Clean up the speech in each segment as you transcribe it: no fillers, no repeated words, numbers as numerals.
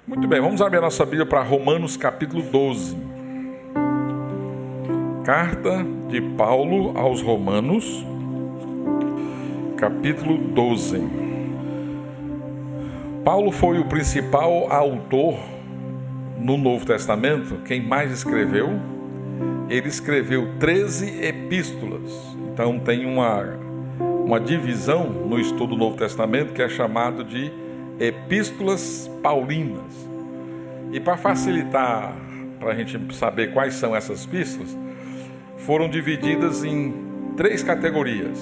Muito bem, vamos abrir a nossa Bíblia para Romanos capítulo 12. Carta de Paulo aos Romanos, capítulo 12. Paulo foi o principal autor no Novo Testamento, quem mais escreveu. Ele escreveu 13 epístolas. Então tem uma divisão no estudo do Novo Testamento que é chamado de Epístolas Paulinas. E para facilitar, para a gente saber quais são essas epístolas, foram divididas em 3 categorias.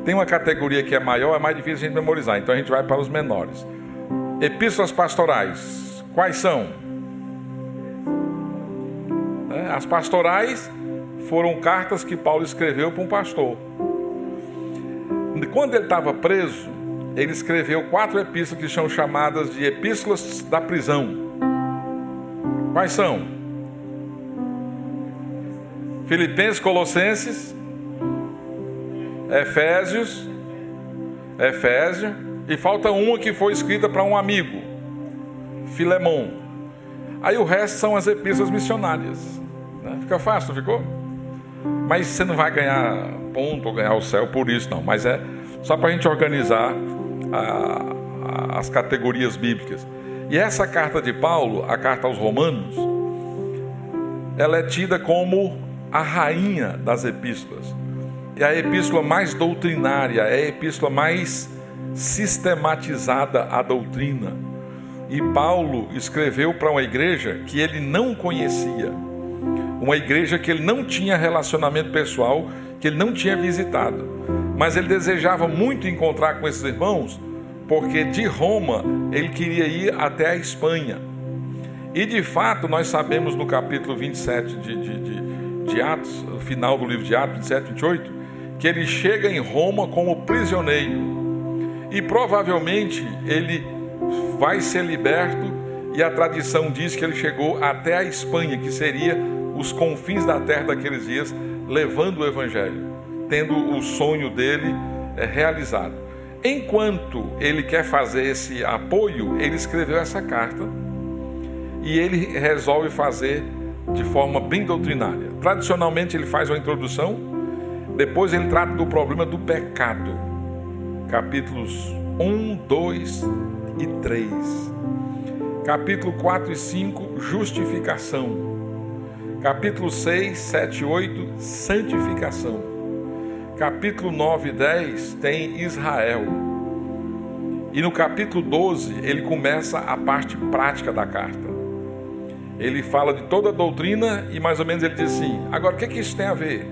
Tem uma categoria que é maior, é mais difícil a gente memorizar, então a gente vai para os menores. Epístolas pastorais, quais são? As pastorais foram cartas que Paulo escreveu para um pastor. Quando ele estava preso, ele escreveu 4 epístolas que são chamadas de epístolas da prisão. Quais são? Filipenses, Colossenses, Efésios, e falta uma que foi escrita para um amigo, Filemon. Aí o resto são as epístolas missionárias. Fica fácil, não ficou? Mas você não vai ganhar ponto ou ganhar o céu por isso, não. Mas é só para a gente organizar as categorias bíblicas. E essa carta de Paulo, a carta aos Romanos, ela é tida como a rainha das epístolas. É a epístola mais doutrinária, é a epístola mais sistematizada à doutrina. E Paulo escreveu para uma igreja que ele não conhecia, uma igreja que ele não tinha relacionamento pessoal, que ele não tinha visitado, mas ele desejava muito encontrar com esses irmãos, porque de Roma ele queria ir até a Espanha. E de fato nós sabemos no capítulo 27 de Atos, no final do livro de Atos, 27, 28, que ele chega em Roma como prisioneiro. E provavelmente ele vai ser liberto, e a tradição diz que ele chegou até a Espanha, que seria os confins da terra daqueles dias, levando o evangelho, tendo o sonho dele realizado. Enquanto ele quer fazer esse apoio, ele escreveu essa carta e ele resolve fazer de forma bem doutrinária. Tradicionalmente ele faz uma introdução, depois ele trata do problema do pecado, capítulos 1, 2 e 3. Capítulo 4 e 5, justificação. Capítulo 6, 7 e 8, santificação. Capítulo 9 e 10 tem Israel. E no capítulo 12 ele começa a parte prática da carta. Ele fala de toda a doutrina e mais ou menos ele diz assim: agora o que isso tem a ver?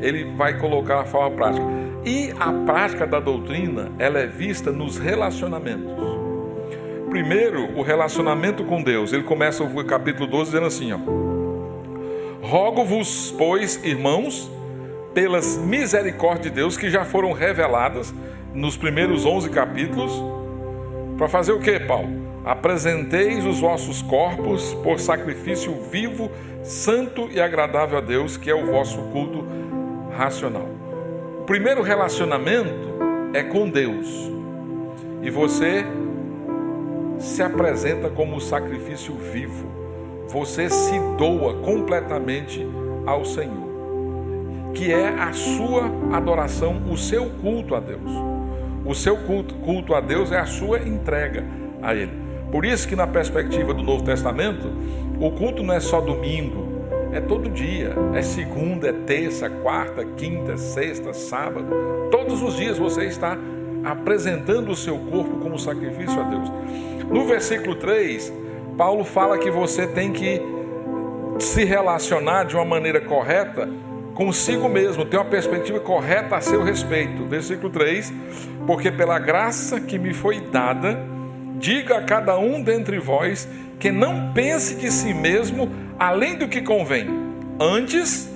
Ele vai colocar a forma prática. E a prática da doutrina, ela é vista nos relacionamentos. Primeiro, o relacionamento com Deus. Ele começa o capítulo 12 dizendo assim, rogo-vos, pois, irmãos, pelas misericórdias de Deus que já foram reveladas nos primeiros 11 capítulos, para fazer o que, Paulo? Apresenteis os vossos corpos por sacrifício vivo, santo e agradável a Deus, que é o vosso culto racional. O primeiro relacionamento é com Deus, e você se apresenta como sacrifício vivo, você se doa completamente ao Senhor, que é a sua adoração, o seu culto a Deus. O seu culto a Deus é a sua entrega a Ele. Por isso que na perspectiva do Novo Testamento, o culto não é só domingo, é todo dia, é segunda, é terça, quarta, quinta, sexta, sábado. Todos os dias você está apresentando o seu corpo como sacrifício a Deus. No versículo 3, Paulo fala que você tem que se relacionar de uma maneira correta consigo mesmo, ter uma perspectiva correta a seu respeito. Versículo 3, porque pela graça que me foi dada, diga a cada um dentre vós que não pense de si mesmo além do que convém. Antes,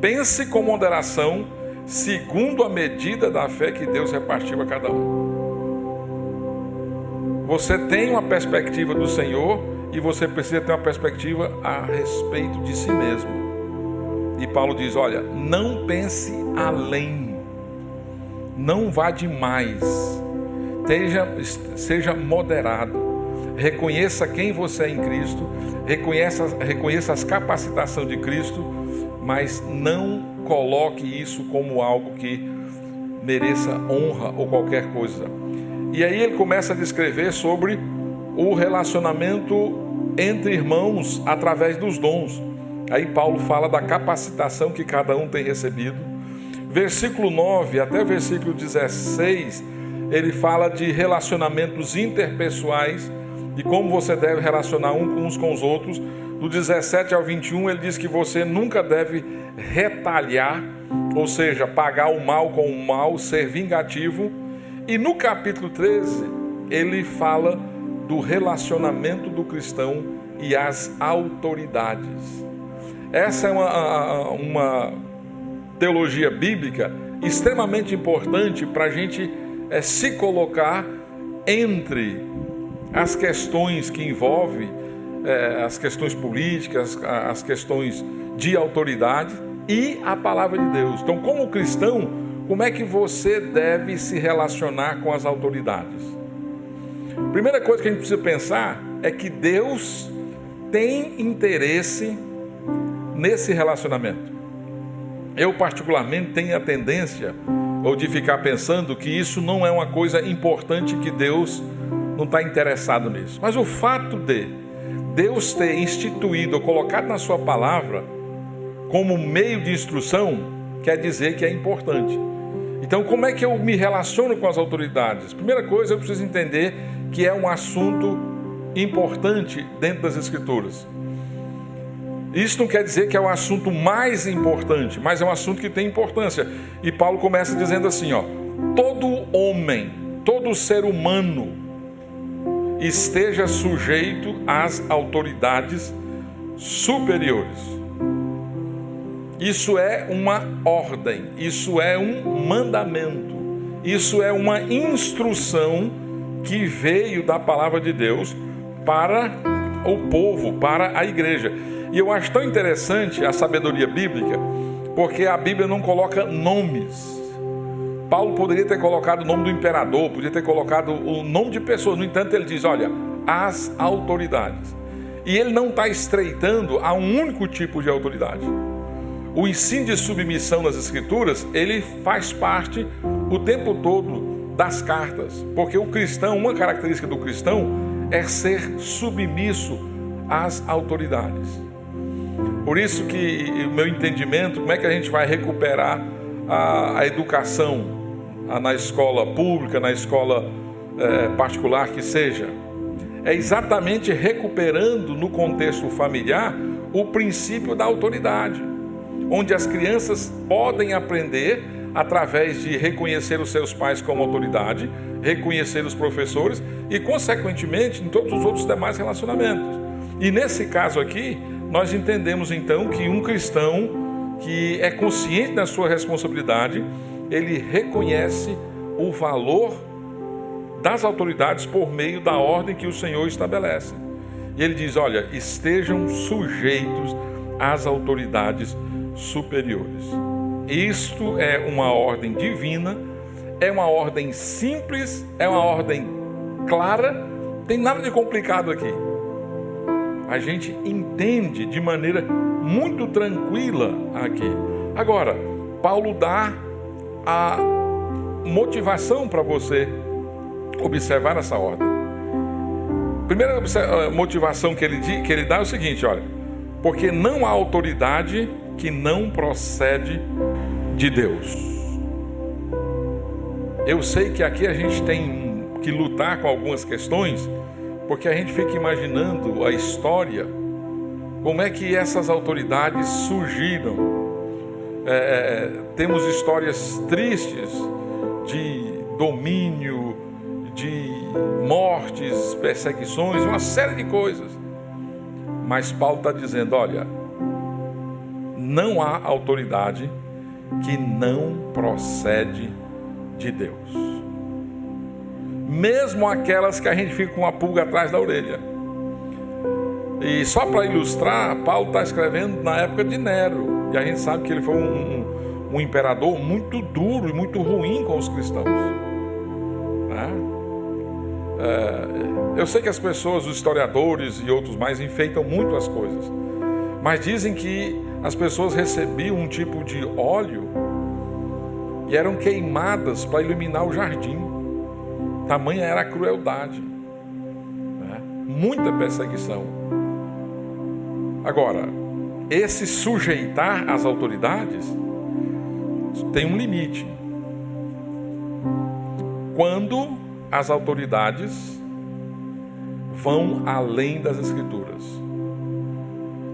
pense com moderação, segundo a medida da fé que Deus repartiu a cada um. Você tem uma perspectiva do Senhor e você precisa ter uma perspectiva a respeito de si mesmo. E Paulo diz, olha, não pense além, não vá demais, seja moderado. reconheça quem você é em Cristo, reconheça as capacitações de Cristo, mas não coloque isso como algo que mereça honra ou qualquer coisa. E aí ele começa a descrever sobre o relacionamento entre irmãos através dos dons. Aí Paulo fala da capacitação que cada um tem recebido. Versículo 9 até versículo 16, ele fala de relacionamentos interpessoais, de como você deve relacionar uns com os outros. Do 17 ao 21, ele diz que você nunca deve retalhar, ou seja, pagar o mal com o mal, ser vingativo. E no capítulo 13, ele fala do relacionamento do cristão e as autoridades. Essa é uma teologia bíblica extremamente importante para a gente se colocar entre as questões que envolvem as questões políticas, as questões de autoridade e a palavra de Deus. Então, como cristão, como é que você deve se relacionar com as autoridades? Primeira coisa que a gente precisa pensar é que Deus tem interesse nesse relacionamento. Eu particularmente tenho a tendência de ficar pensando que isso não é uma coisa importante, que Deus não está interessado nisso. Mas o fato de Deus ter instituído ou colocado na sua palavra como meio de instrução, quer dizer que é importante. Então, como é que eu me relaciono com as autoridades? Primeira coisa, eu preciso entender que é um assunto importante dentro das Escrituras. Isso não quer dizer que é o assunto mais importante, mas é um assunto que tem importância. E Paulo começa dizendo assim, todo homem, todo ser humano esteja sujeito às autoridades superiores. Isso é uma ordem, isso é um mandamento, isso é uma instrução que veio da palavra de Deus para o povo, para a igreja. E eu acho tão interessante a sabedoria bíblica, porque a Bíblia não coloca nomes. Paulo poderia ter colocado o nome do imperador, poderia ter colocado o nome de pessoas. No entanto, ele diz, olha, as autoridades. E ele não está estreitando a um único tipo de autoridade. O ensino de submissão nas Escrituras, ele faz parte o tempo todo das cartas. Porque o cristão, uma característica do cristão é ser submisso às autoridades. Por isso que o meu entendimento, como é que a gente vai recuperar a educação na escola pública, na escola particular que seja, é exatamente recuperando no contexto familiar o princípio da autoridade, onde as crianças podem aprender através de reconhecer os seus pais como autoridade, reconhecer os professores e, consequentemente, em todos os outros demais relacionamentos. E nesse caso aqui, nós entendemos então que um cristão que é consciente da sua responsabilidade, ele reconhece o valor das autoridades por meio da ordem que o Senhor estabelece. E ele diz, olha, estejam sujeitos às autoridades superiores. Isto é uma ordem divina, é uma ordem simples, é uma ordem clara, não tem nada de complicado aqui. A gente entende de maneira muito tranquila aqui. Agora, Paulo dá a motivação para você observar essa ordem. Primeira motivação que ele dá é o seguinte, olha, porque não há autoridade que não procede de Deus. Eu sei que aqui a gente tem que lutar com algumas questões, porque a gente fica imaginando a história, como é que essas autoridades surgiram. Temos histórias tristes de domínio, de mortes, perseguições, uma série de coisas. Mas Paulo está dizendo, olha, não há autoridade que não procede de Deus. Mesmo aquelas que a gente fica com uma pulga atrás da orelha. E só para ilustrar, Paulo está escrevendo na época de Nero. E a gente sabe que ele foi um imperador muito duro e muito ruim com os cristãos. Eu sei que as pessoas, os historiadores e outros mais, enfeitam muito as coisas, mas dizem que as pessoas recebiam um tipo de óleo e eram queimadas para iluminar o jardim. Tamanha era a crueldade, né? Muita perseguição. Agora, esse sujeitar às autoridades tem um limite. Quando as autoridades vão além das Escrituras,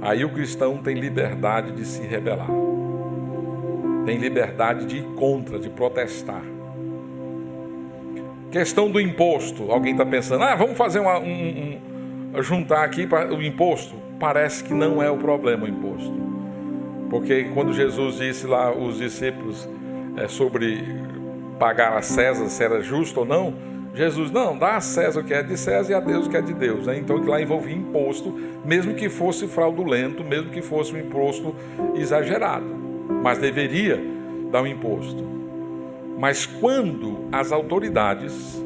aí o cristão tem liberdade de se rebelar, tem liberdade de ir contra, de protestar. Questão do imposto. Alguém está pensando, vamos fazer juntar aqui para o imposto. Parece que não é o problema o imposto. Porque quando Jesus disse lá aos discípulos sobre pagar a César, se era justo ou não, Jesus, não, dá a César o que é de César e a Deus o que é de Deus, né? Então lá envolvia imposto, mesmo que fosse fraudulento, mesmo que fosse um imposto exagerado, mas deveria dar um imposto. Mas quando as autoridades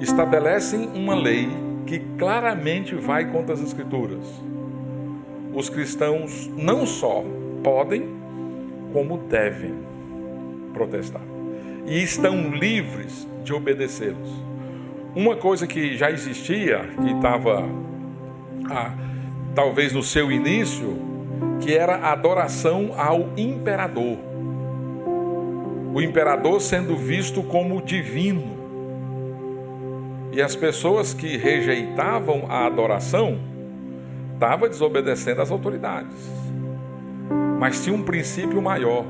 estabelecem uma lei que claramente vai contra as Escrituras, os cristãos não só podem, como devem protestar. E estão livres de obedecê-los. Uma coisa que já existia, que estava talvez no seu início, que era a adoração ao imperador. O imperador sendo visto como divino. E as pessoas que rejeitavam a adoração estavam desobedecendo às autoridades. Mas tinha um princípio maior: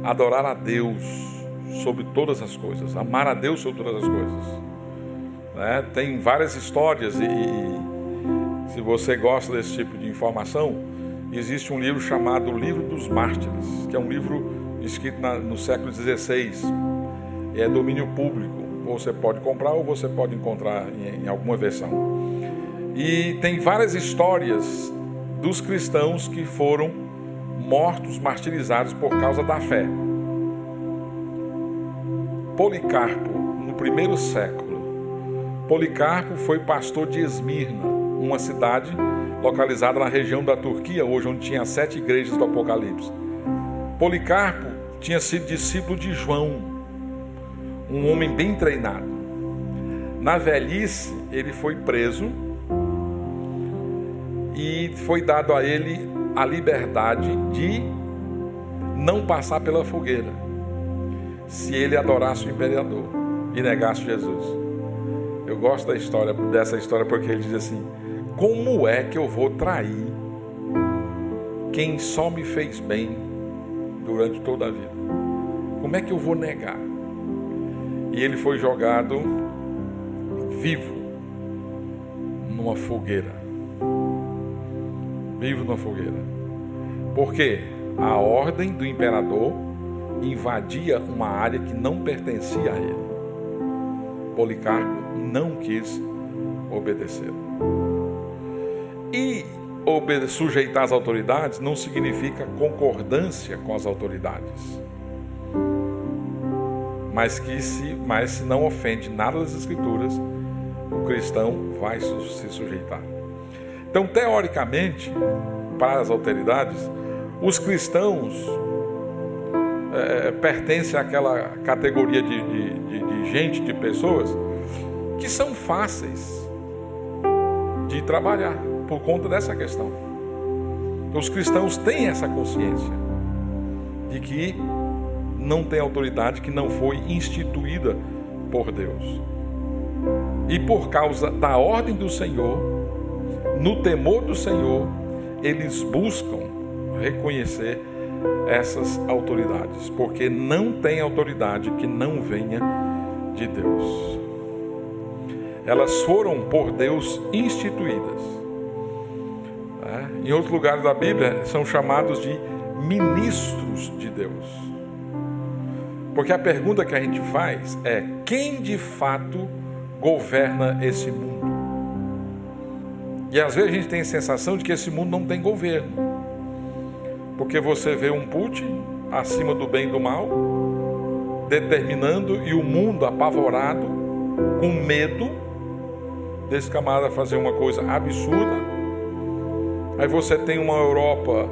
adorar a Deus sobre todas as coisas, amar a Deus sobre todas as coisas, né? Tem várias histórias e se você gosta desse tipo de informação, existe um livro chamado Livro dos Mártires, que é um livro escrito no século XVI, é domínio público, você pode comprar ou você pode encontrar em alguma versão, e tem várias histórias dos cristãos que foram mortos, martirizados por causa da fé. Policarpo, no primeiro século, Policarpo foi pastor de Esmirna, uma cidade localizada na região da Turquia, hoje onde tinha 7 igrejas do Apocalipse. Policarpo tinha sido discípulo de João, um homem bem treinado. Na velhice, ele foi preso e foi dado a ele a liberdade de não passar pela fogueira, se ele adorasse o imperador e negasse Jesus. Eu gosto dessa história porque ele diz assim: como é que eu vou trair quem só me fez bem durante toda a vida? Como é que eu vou negar? E ele foi jogado vivo numa fogueira. Vivo numa fogueira. Porque a ordem do imperador invadia uma área que não pertencia a ele. Policarpo não quis obedecer. E sujeitar as autoridades não significa concordância com as autoridades, mas se não ofende nada das Escrituras, o cristão vai se sujeitar. Então, teoricamente, para as autoridades, os cristãos pertencem àquela categoria de gente, de pessoas que são fáceis de trabalhar por conta dessa questão. Os cristãos têm essa consciência de que não tem autoridade que não foi instituída por Deus. E por causa da ordem do Senhor, no temor do Senhor, eles buscam reconhecer essas autoridades, porque não tem autoridade que não venha de Deus. Elas foram por Deus instituídas. Em outros lugares da Bíblia são chamados de ministros de Deus. Porque a pergunta que a gente faz é: quem de fato governa esse mundo? E às vezes a gente tem a sensação de que esse mundo não tem governo. Porque você vê um Putin acima do bem e do mal, determinando, e o mundo apavorado, com medo, desse camarada fazer uma coisa absurda. Aí você tem uma Europa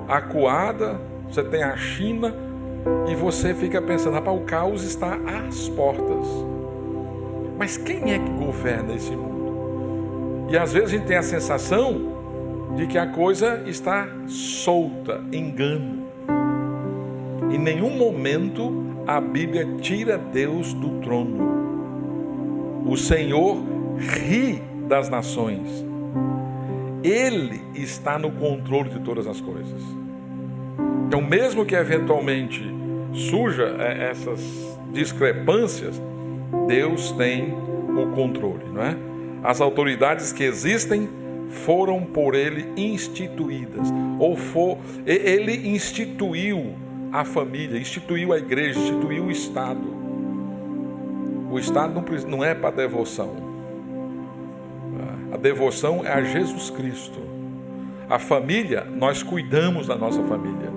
acuada, você tem a China, e você fica pensando, rapaz, o caos está às portas. Mas quem é que governa esse mundo? E às vezes a gente tem a sensação de que a coisa está solta, engano. Em nenhum momento a Bíblia tira Deus do trono. O Senhor ri das nações. Ele está no controle de todas as coisas. Então, mesmo que eventualmente surja essas discrepâncias, Deus tem o controle, não é? As autoridades que existem foram por Ele instituídas, Ele instituiu a família, instituiu a igreja, instituiu o Estado. O Estado não é para devoção. A devoção é a Jesus Cristo. A família, nós cuidamos da nossa família.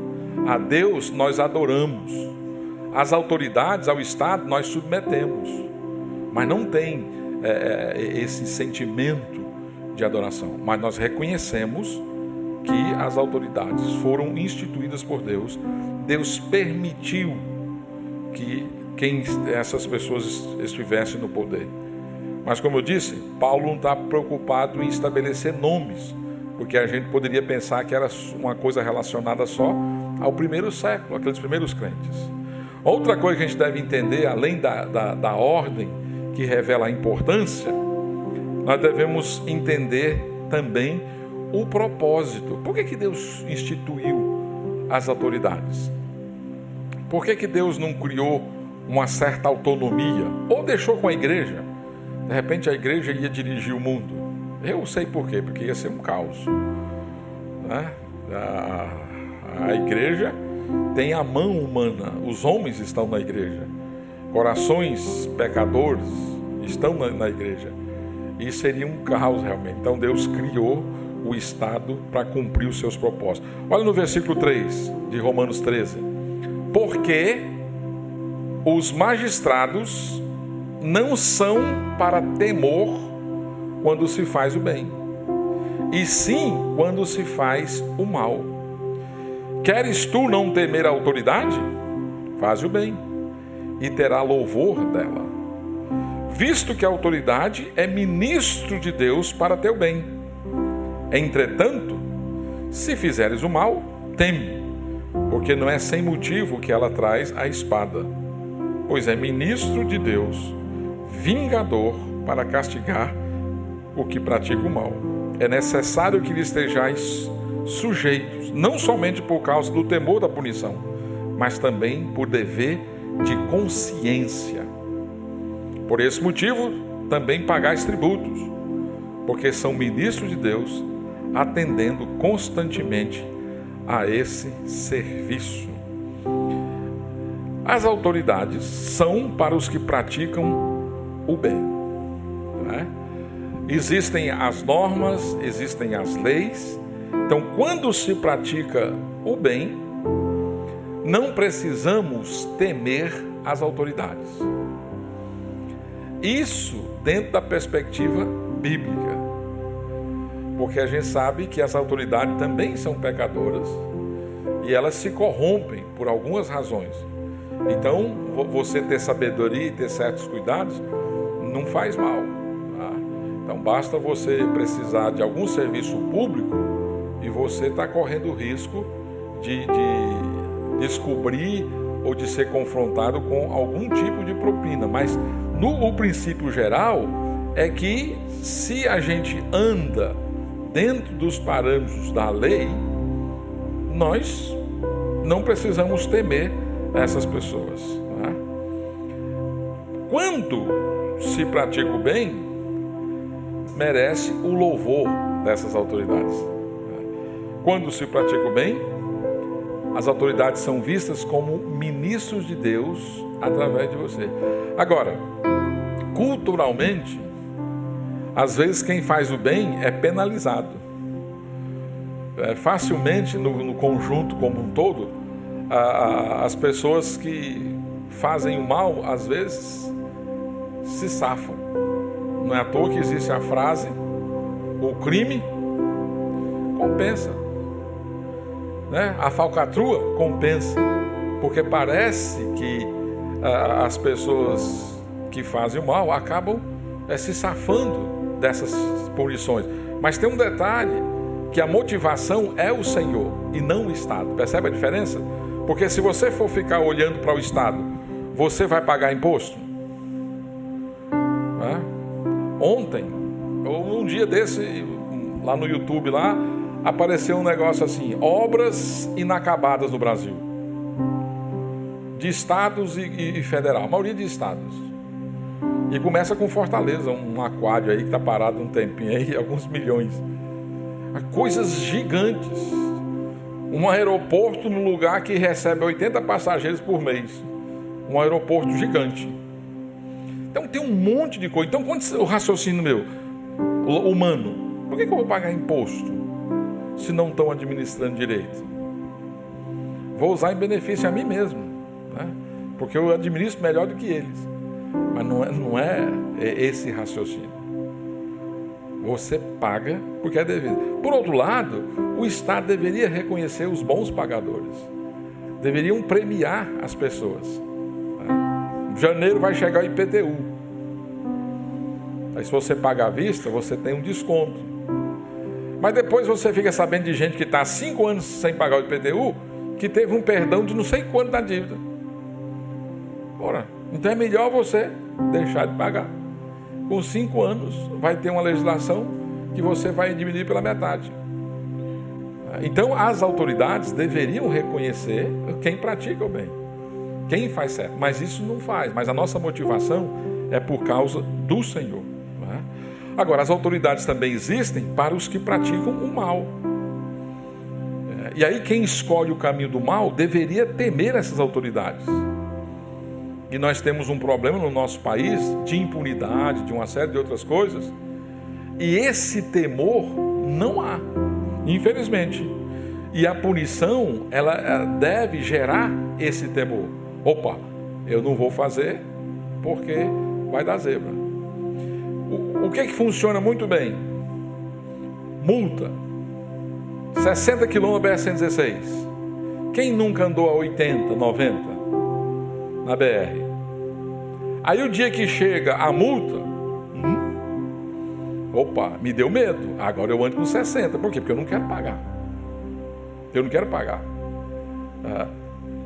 A Deus nós adoramos. As autoridades, ao Estado, nós submetemos. Mas não tem esse sentimento de adoração. Mas nós reconhecemos que as autoridades foram instituídas por Deus. Deus permitiu que essas pessoas estivessem no poder. Mas como eu disse, Paulo não está preocupado em estabelecer nomes, porque a gente poderia pensar que era uma coisa relacionada só ao primeiro século, aqueles primeiros crentes. Outra coisa que a gente deve entender, além da ordem que revela a importância, nós devemos entender também o propósito. Por que Deus instituiu as autoridades? Por que Deus não criou uma certa autonomia? Ou deixou com a igreja? De repente a igreja ia dirigir o mundo. Eu sei por quê, porque ia ser um caos, né? A igreja tem a mão humana, os homens estão na igreja, corações pecadores estão na igreja, e seria um caos realmente. Então Deus criou o Estado para cumprir os seus propósitos. Olha no versículo 3 de Romanos 13: porque os magistrados não são para temor quando se faz o bem, e sim quando se faz o mal. Queres tu não temer a autoridade? Faz o bem, e terá louvor dela, visto que a autoridade é ministro de Deus para teu bem. Entretanto, se fizeres o mal, teme, porque não é sem motivo que ela traz a espada, pois é ministro de Deus, vingador para castigar o que pratica o mal. É necessário que lhe estejais sujeitos, não somente por causa do temor da punição, mas também por dever de consciência. Por esse motivo, também pagais tributos, porque são ministros de Deus, atendendo constantemente a esse serviço. As autoridades são para os que praticam o bem, né? Existem as normas, existem as leis. Então, quando se pratica o bem, não precisamos temer as autoridades. Isso dentro da perspectiva bíblica, porque a gente sabe que as autoridades também são pecadoras e elas se corrompem por algumas razões. Então, você ter sabedoria e ter certos cuidados não faz mal, tá? Então, basta você precisar de algum serviço público e você está correndo o risco de descobrir ou de ser confrontado com algum tipo de propina. Mas o princípio geral é que se a gente anda dentro dos parâmetros da lei, nós não precisamos temer essas pessoas, né? Quando se pratica o bem, merece o louvor dessas autoridades. Quando se pratica o bem, as autoridades são vistas como ministros de Deus através de você. Agora, culturalmente, às vezes quem faz o bem é penalizado. Facilmente, no conjunto como um todo, as pessoas que fazem o mal, às vezes, se safam. Não é à toa que existe a frase: o crime compensa, né? A falcatrua compensa, porque parece que as pessoas que fazem o mal acabam se safando dessas punições. Mas tem um detalhe, que a motivação é o Senhor e não o Estado. Percebe a diferença? Porque se você for ficar olhando para o Estado, você vai pagar imposto? Ontem, ou um dia desse, lá no YouTube, lá, apareceu um negócio assim: obras inacabadas no Brasil, de estados e federal, a maioria de estados. E começa com Fortaleza, um aquário aí que está parado um tempinho aí, alguns milhões. Coisas gigantes. Um aeroporto num lugar que recebe 80 passageiros por mês. Um aeroporto gigante. Então tem um monte de coisa. Então, quando o raciocínio meu, humano, por que eu vou pagar imposto se não estão administrando direito? Vou usar em benefício a mim mesmo, né? Porque eu administro melhor do que eles. Mas não é esse raciocínio. Você paga porque é devido. Por outro lado, o Estado deveria reconhecer os bons pagadores. Deveriam premiar as pessoas. Em janeiro vai chegar o IPTU. Aí se você paga à vista, você tem um desconto. Mas depois você fica sabendo de gente que está há 5 anos sem pagar o IPTU, que teve um perdão de não sei quanto da dívida. Ora, então é melhor você deixar de pagar. Com 5 anos vai ter uma legislação que você vai diminuir pela metade. Então as autoridades deveriam reconhecer quem pratica o bem, quem faz certo, mas isso não faz. Mas a nossa motivação é por causa do Senhor, não é? Agora, as autoridades também existem para os que praticam o mal. E aí quem escolhe o caminho do mal deveria temer essas autoridades. E nós temos um problema no nosso país de impunidade, de uma série de outras coisas. E esse temor não há, infelizmente. E a punição, ela deve gerar esse temor. Opa, eu não vou fazer porque vai dar zebra. O que funciona muito bem? Multa. 60 km BR-116. Quem nunca andou a 80, 90? Na BR. Aí o dia que chega a multa, opa, me deu medo. Agora eu ando com 60. Por quê? Porque eu não quero pagar. Eu não quero pagar.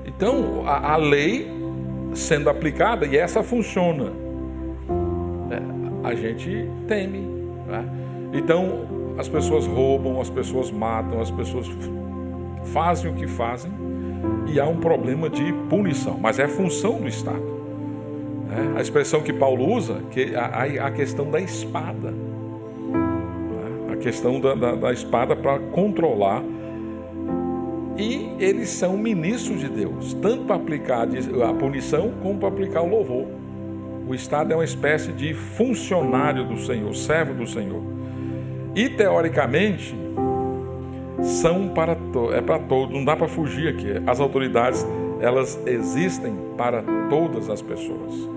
Então, a lei sendo aplicada, e essa funciona, a gente teme. Então, as pessoas roubam, as pessoas matam, as pessoas fazem o que fazem, e há um problema de punição, mas é função do Estado. A expressão que Paulo usa, que a questão da espada, a questão da espada para controlar, e eles são ministros de Deus, tanto para aplicar a punição, como para aplicar o louvor. O Estado é uma espécie de funcionário do Senhor, servo do Senhor, e teoricamente são para todos, não dá para fugir aqui. As autoridades, elas existem para todas as pessoas,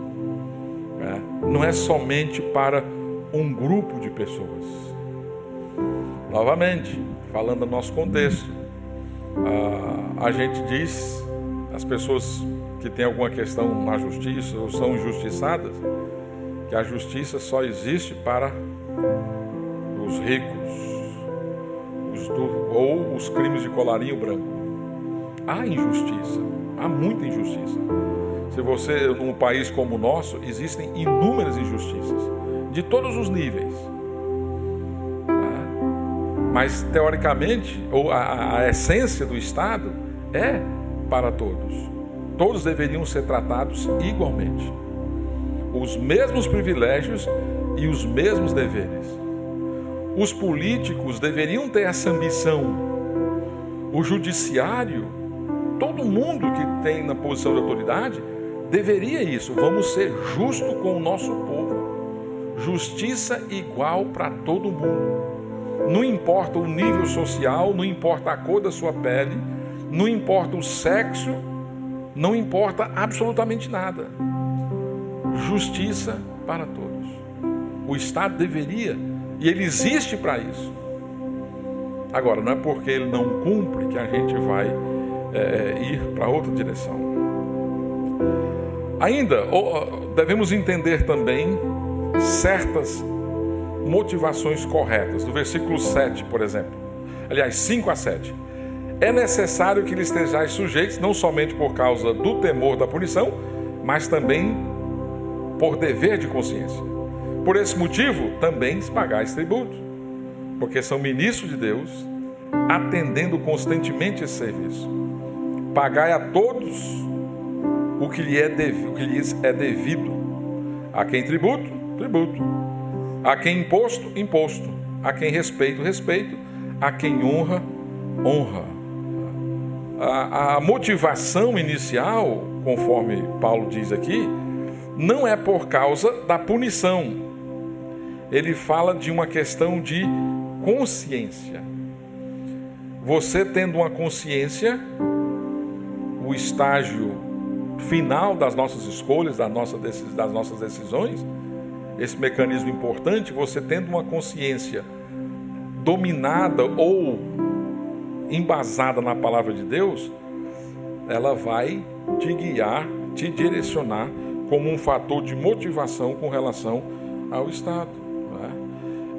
não é somente para um grupo de pessoas. Novamente, falando do nosso contexto, a gente diz, as pessoas que têm alguma questão na justiça ou são injustiçadas, que a justiça só existe para os ricos, ou os crimes de colarinho branco. Há injustiça, há muita injustiça. Se você, num país como o nosso, existem inúmeras injustiças, de todos os níveis. Mas, teoricamente, ou a essência do Estado é para todos. Todos deveriam ser tratados igualmente. Os mesmos privilégios e os mesmos deveres. Os políticos deveriam ter essa ambição. O judiciário, todo mundo que tem na posição de autoridade, deveria isso. Vamos ser justos com o nosso povo. Justiça igual para todo mundo. Não importa o nível social, não importa a cor da sua pele, não importa o sexo, não importa absolutamente nada. Justiça para todos. O Estado deveria, e ele existe para isso. Agora, não é porque ele não cumpre que a gente vai ir para outra direção. Ainda, devemos entender também certas motivações corretas. Do versículo 7, por exemplo. Aliás, 5 a 7. É necessário que lhe estejais sujeitos, não somente por causa do temor da punição, mas também por dever de consciência. Por esse motivo, também pagais tributo, porque são ministros de Deus, atendendo constantemente esse serviço. Pagai a todos o que lhes é devido. A quem tributo, tributo. A quem imposto, imposto. A quem respeito, respeito. A quem honra, honra. A motivação inicial, conforme Paulo diz aqui, não é por causa da punição. Ele fala de uma questão de consciência. Você tendo uma consciência, o estágio final das nossas escolhas, das nossas decisões, esse mecanismo importante, você tendo uma consciência dominada ou embasada na palavra de Deus, ela vai te guiar, te direcionar como um fator de motivação com relação ao Estado. Né?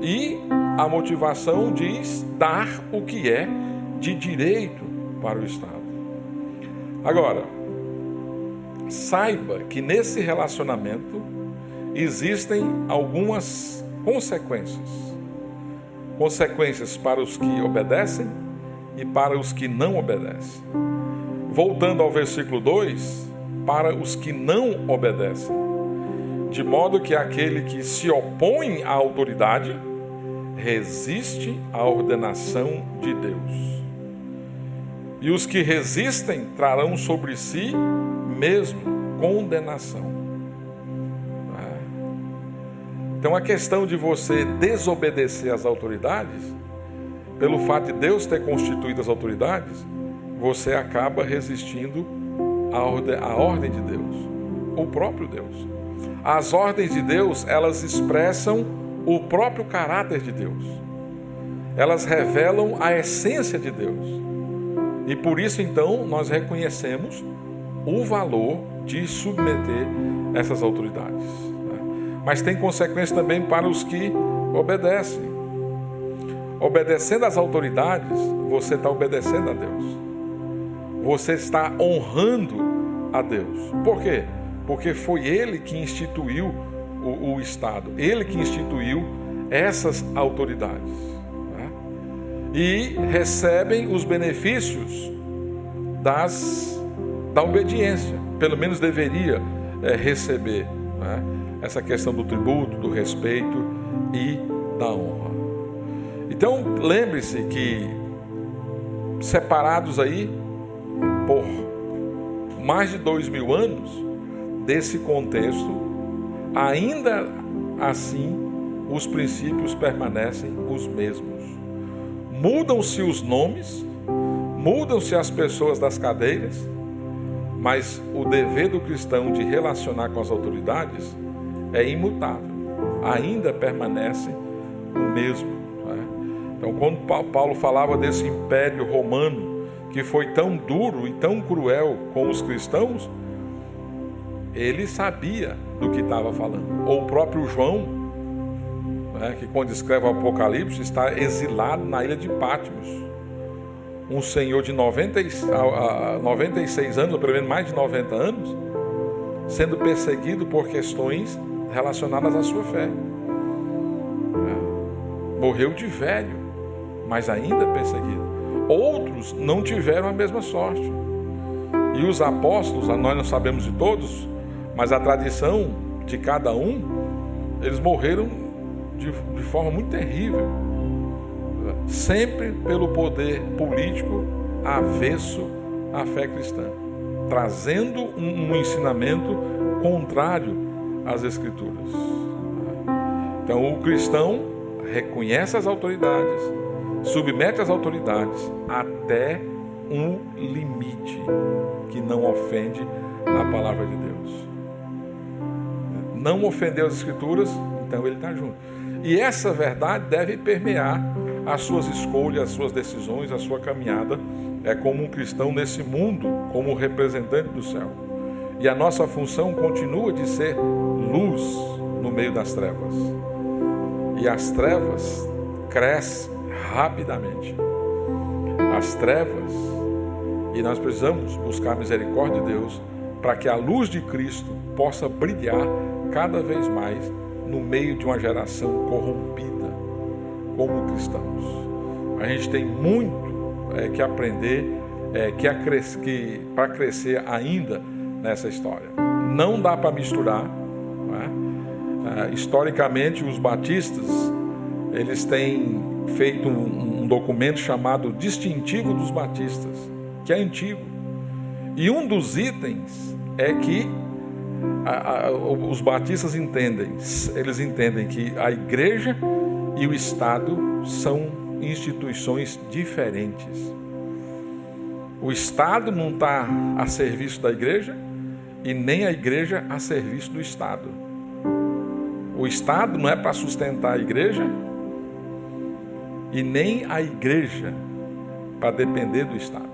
E a motivação diz dar o que é de direito para o Estado. Agora, saiba que nesse relacionamento existem algumas consequências. Consequências para os que obedecem e para os que não obedecem. Voltando ao versículo 2, para os que não obedecem. De modo que aquele que se opõe à autoridade resiste à ordenação de Deus. E os que resistem trarão sobre si mesmo condenação. Então a questão de você desobedecer às autoridades, pelo fato de Deus ter constituído as autoridades, você acaba resistindo à ordem de Deus, o próprio Deus. As ordens de Deus, elas expressam o próprio caráter de Deus. Elas revelam a essência de Deus. E por isso, então, nós reconhecemos o valor de submeter essas autoridades. Mas tem consequências também para os que obedecem. Obedecendo às autoridades, você está obedecendo a Deus. Você está honrando a Deus. Por quê? Porque foi Ele que instituiu o Estado. Ele que instituiu essas autoridades. Né? E recebem os benefícios da obediência. Pelo menos deveria receber, né? Essa questão do tributo, do respeito e da honra. Então, lembre-se que separados aí por mais de 2000 anos desse contexto, ainda assim os princípios permanecem os mesmos. Mudam-se os nomes, mudam-se as pessoas das cadeiras, mas o dever do cristão de relacionar com as autoridades é imutável, ainda permanece o mesmo. Né? Então, quando Paulo falava desse império romano que foi tão duro e tão cruel com os cristãos, ele sabia do que estava falando. Ou o próprio João, né, que quando escreve o Apocalipse, está exilado na ilha de Patmos. Um senhor de 96 anos, ou pelo menos mais de 90 anos, sendo perseguido por questões relacionadas à sua fé. Morreu de velho, mas ainda perseguido. Outros não tiveram a mesma sorte. E os apóstolos, nós não sabemos de todos, mas a tradição de cada um, eles morreram de forma muito terrível. Sempre pelo poder político avesso à fé cristã, trazendo um ensinamento contrário às Escrituras. Então o cristão reconhece as autoridades, submete as autoridades até um limite que não ofende a palavra de Deus. Não ofendeu as Escrituras, então ele está junto. E essa verdade deve permear as suas escolhas, as suas decisões, a sua caminhada como um cristão nesse mundo, como representante do céu. E a nossa função continua de ser luz no meio das trevas. E as trevas crescem rapidamente. As trevas, e nós precisamos buscar a misericórdia de Deus para que a luz de Cristo possa brilhar cada vez mais no meio de uma geração corrompida como cristãos. A gente tem muito que aprender para crescer ainda nessa história. Não dá para misturar, né? Historicamente, os batistas eles têm feito um documento chamado Distintivo dos Batistas, que é antigo. E um dos itens é que os batistas eles entendem que a igreja e o Estado são instituições diferentes. O Estado não está a serviço da igreja e nem a igreja a serviço do Estado. O Estado não é para sustentar a igreja e nem a igreja para depender do Estado.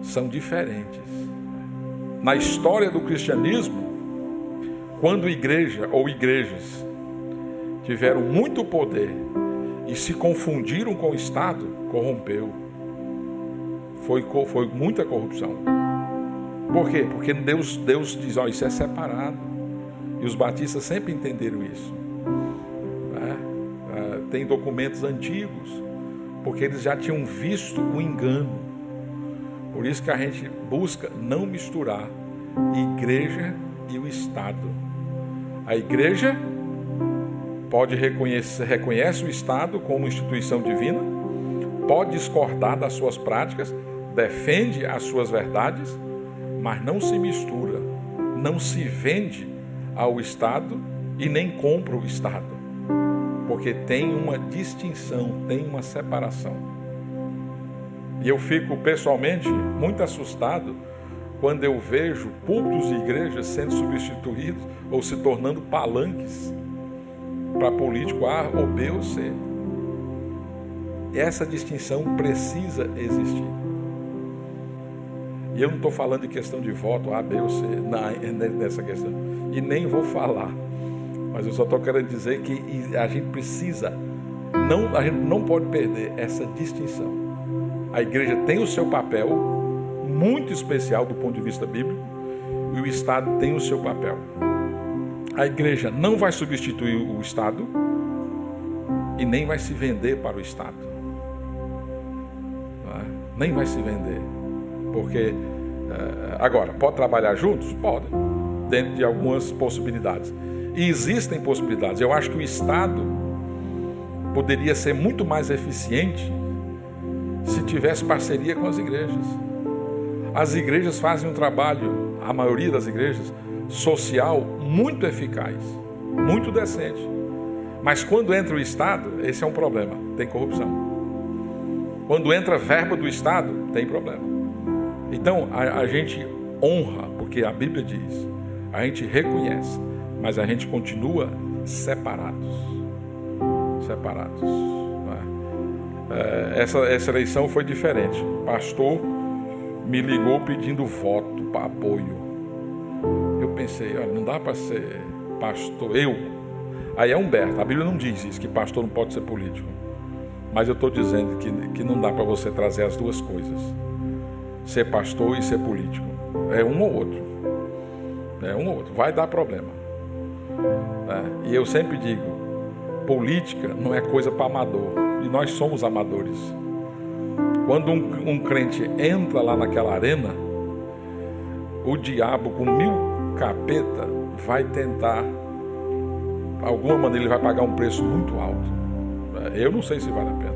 São diferentes. Na história do cristianismo, quando igreja ou igrejas tiveram muito poder e se confundiram com o Estado, corrompeu. Foi muita corrupção. Por quê? Porque Deus diz, isso é separado. E os batistas sempre entenderam isso. Tem documentos antigos, porque eles já tinham visto o engano. Por isso que a gente busca não misturar igreja e o Estado. A igreja reconhece o Estado como instituição divina, pode discordar das suas práticas, defende as suas verdades, mas não se mistura, não se vende ao Estado e nem compra o Estado, porque tem uma distinção, tem uma separação. E eu fico pessoalmente muito assustado quando eu vejo púlpitos de igrejas sendo substituídos ou se tornando palanques para político A ou B ou C. Essa distinção precisa existir. E eu não estou falando de questão de voto A, B ou C, nessa questão. E nem vou falar. Mas eu só estou querendo dizer que a gente precisa, a gente não pode perder essa distinção. A igreja tem o seu papel muito especial do ponto de vista bíblico e o Estado tem o seu papel. A igreja não vai substituir o Estado e nem vai se vender para o Estado. Nem vai se vender. Porque, agora, pode trabalhar juntos? Pode, dentro de algumas possibilidades. E existem possibilidades. Eu acho que o Estado poderia ser muito mais eficiente se tivesse parceria com as igrejas. As igrejas fazem um trabalho, a maioria das igrejas, social muito eficaz, muito decente. Mas quando entra o Estado, esse é um problema, tem corrupção. Quando entra verba do Estado, tem problema. Então, a gente honra, porque a Bíblia diz, a gente reconhece, mas a gente continua separados. Essa eleição foi diferente. O pastor me ligou pedindo voto para apoio. Eu pensei, não dá para ser pastor, aí é Humberto, a Bíblia não diz isso, que pastor não pode ser político, mas eu estou dizendo que não dá para você trazer as duas coisas, ser pastor e ser político, é um ou outro, vai dar problema, e eu sempre digo, política não é coisa para amador, e nós somos amadores. Quando um crente entra lá naquela arena, o diabo com 1000 capeta vai tentar, de alguma maneira ele vai pagar um preço muito alto. Eu não sei se vale a pena,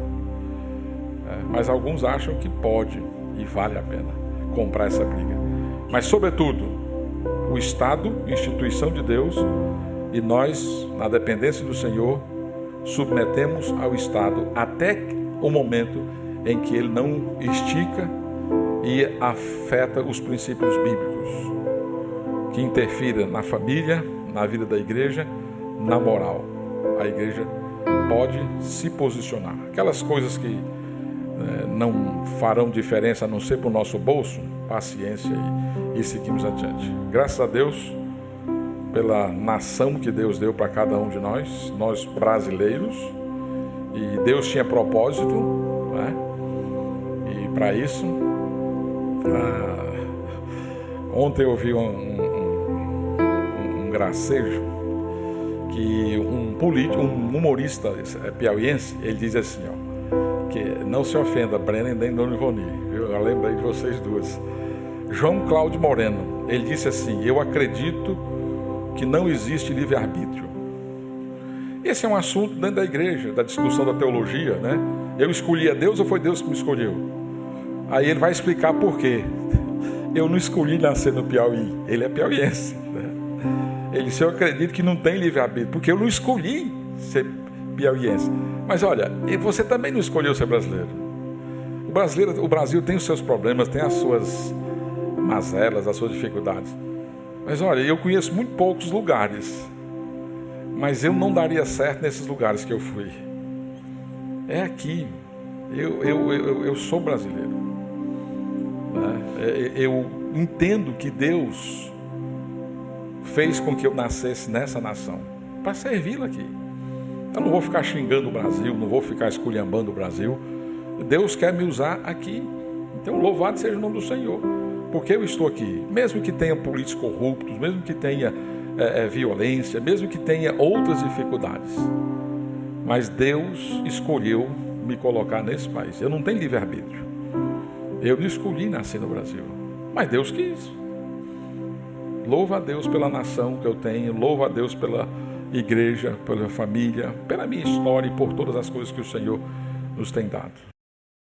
mas alguns acham que pode e vale a pena comprar essa briga. Mas sobretudo, o Estado, instituição de Deus, e nós, na dependência do Senhor, submetemos ao Estado até o momento em que ele não estica e afeta os princípios bíblicos, que interfira na família, na vida da igreja, na moral. a igreja pode se posicionar. Aquelas coisas que não farão diferença a não ser para o nosso bolso, paciência e seguimos adiante. Graças a Deus pela nação que Deus deu para cada um de nós brasileiros, e Deus tinha propósito, né? E para isso, ontem eu vi um gracejo que um humorista piauiense, ele diz assim, que não se ofenda, Breno nem Dona Ivoni, eu lembrei de vocês duas. João Cláudio Moreno, ele disse assim: eu acredito que não existe livre-arbítrio. Esse é um assunto dentro da igreja, da discussão da teologia, né? Eu escolhi a Deus ou foi Deus que me escolheu? Aí ele vai explicar por quê. Eu não escolhi nascer no Piauí, ele é piauiense, né? Ele disse: eu acredito que não tem livre-arbítrio, porque eu não escolhi ser piauiense. Mas olha, você também não escolheu ser brasileiro. O Brasil tem os seus problemas, tem as suas mazelas, as suas dificuldades. Mas olha, eu conheço muito poucos lugares, mas eu não daria certo nesses lugares que eu fui. É aqui. Eu sou brasileiro, né? Eu entendo que Deus fez com que eu nascesse nessa nação para servi-lo aqui. Eu não vou ficar xingando o Brasil, não vou ficar esculhambando o Brasil. Deus quer me usar aqui. Então louvado seja o nome do Senhor, porque eu estou aqui. Mesmo que tenha políticos corruptos, mesmo que tenha violência, mesmo que tenha outras dificuldades, mas Deus escolheu me colocar nesse país. Eu não tenho livre-arbítrio. Eu não escolhi nascer no Brasil, mas Deus quis. Louvo a Deus pela nação que eu tenho, louvo a Deus pela igreja, pela família, pela minha história e por todas as coisas que o Senhor nos tem dado.